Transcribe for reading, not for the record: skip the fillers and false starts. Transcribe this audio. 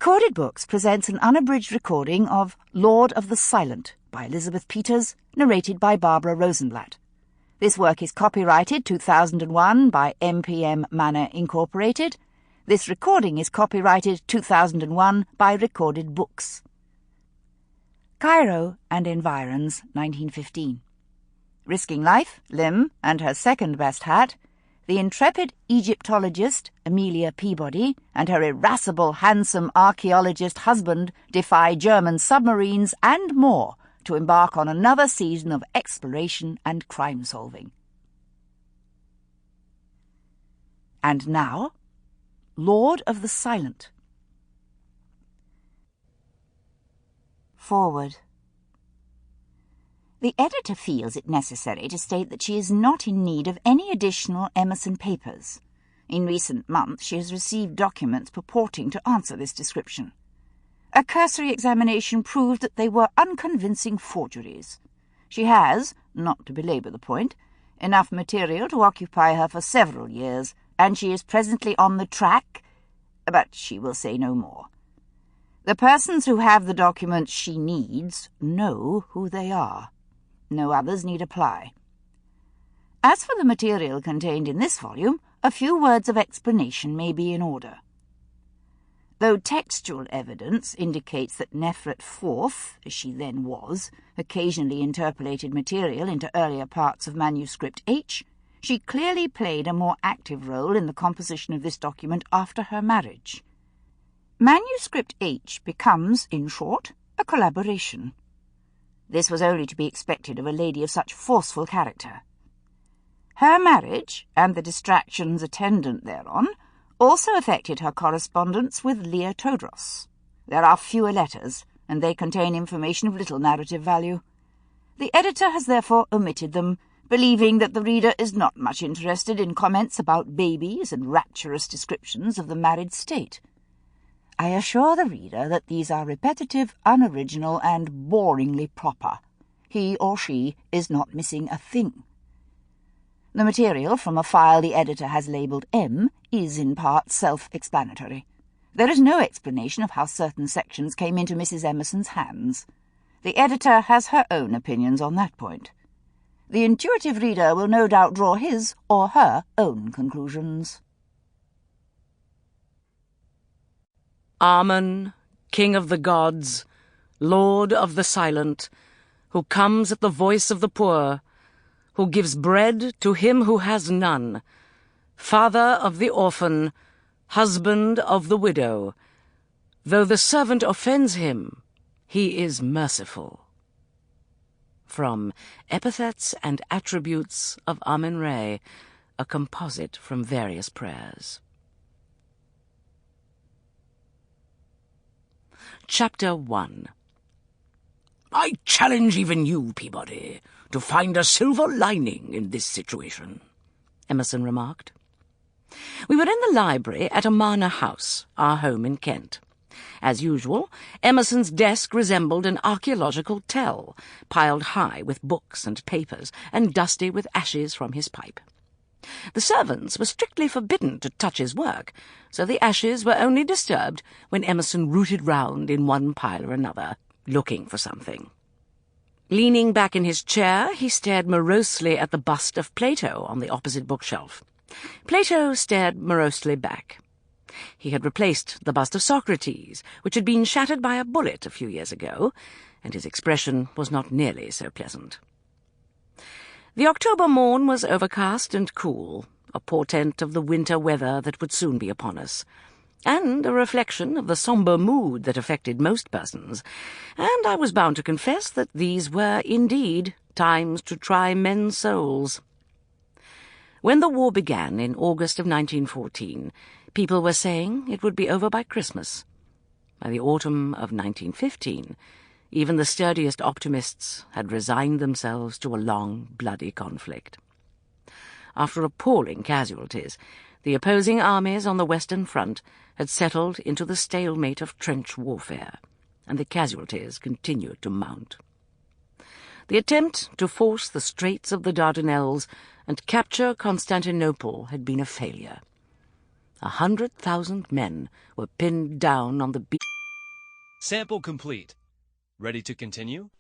Recorded Books presents an unabridged recording of Lord of the Silent by Elizabeth Peters, narrated by Barbara Rosenblat. This work is copyrighted 2001 by MPM Manor Incorporated. This recording is copyrighted 2001 by Recorded Books. Cairo and Environs, 1915. Risking life, limb, and her second-best hat, the intrepid Egyptologist, Amelia Peabody, and her irascible, handsome archaeologist husband defy German submarines and more to embark on another season of exploration and crime-solving. And now, Lord of the Silent. Forward. The editor feels it necessary to state that she is not in need of any additional Emerson papers. In recent months she has received documents purporting to answer this description. A cursory examination proved that they were unconvincing forgeries. She has, not to belabor the point, enough material to occupy her for several years, and she is presently on the track, but she will say no more. The persons who have the documents she needs know who they are. No others need apply. As for the material contained in this volume, a few words of explanation may be in order. Though textual evidence indicates that Nefret IV, as she then was, occasionally interpolated material into earlier parts of Manuscript H, she clearly played a more active role in the composition of this document after her marriage. Manuscript H becomes, in short, a collaboration. This was only to be expected of a lady of such forceful character. Her marriage, and the distractions attendant thereon, also affected her correspondence with Leah Todros. There are fewer letters, and they contain information of little narrative value. The editor has therefore omitted them, believing that the reader is not much interested in comments about babies and rapturous descriptions of the married state. I assure the reader that these are repetitive, unoriginal, and boringly proper. He or she is not missing a thing. The material from a file the editor has labelled M is in part self-explanatory. There is no explanation of how certain sections came into Mrs. Emerson's hands. The editor has her own opinions on that point. The intuitive reader will no doubt draw his or her own conclusions. Amen, King of the gods, Lord of the silent, who comes at the voice of the poor, who gives bread to him who has none, father of the orphan, husband of the widow. Though the servant offends him, he is merciful. From Epithets and Attributes of Amen-Re, a composite from various prayers. Chapter 1. I challenge even you, Peabody, to find a silver lining in this situation, Emerson remarked. We were in the library at a manor house, our home in Kent. As usual, Emerson's desk resembled an archaeological tell, piled high with books and papers, and dusty with ashes from his pipe. The servants were strictly forbidden to touch his work, so the ashes were only disturbed when Emerson rooted round in one pile or another, looking for something. Leaning back in his chair, he stared morosely at the bust of Plato on the opposite bookshelf. Plato stared morosely back. He had replaced the bust of Socrates, which had been shattered by a bullet a few years ago, and his expression was not nearly so pleasant. The October morn was overcast and cool, a portent of the winter weather that would soon be upon us, and a reflection of the sombre mood that affected most persons, and I was bound to confess that these were indeed times to try men's souls. When the war began in August of 1914, people were saying it would be over by Christmas. By the autumn of 1915, even the sturdiest optimists had resigned themselves to a long, bloody conflict. After appalling casualties, the opposing armies on the Western Front had settled into the stalemate of trench warfare, and the casualties continued to mount. The attempt to force the Straits of the Dardanelles and capture Constantinople had been a failure. 100,000 men were pinned down on the beach. Sample complete. Ready to continue?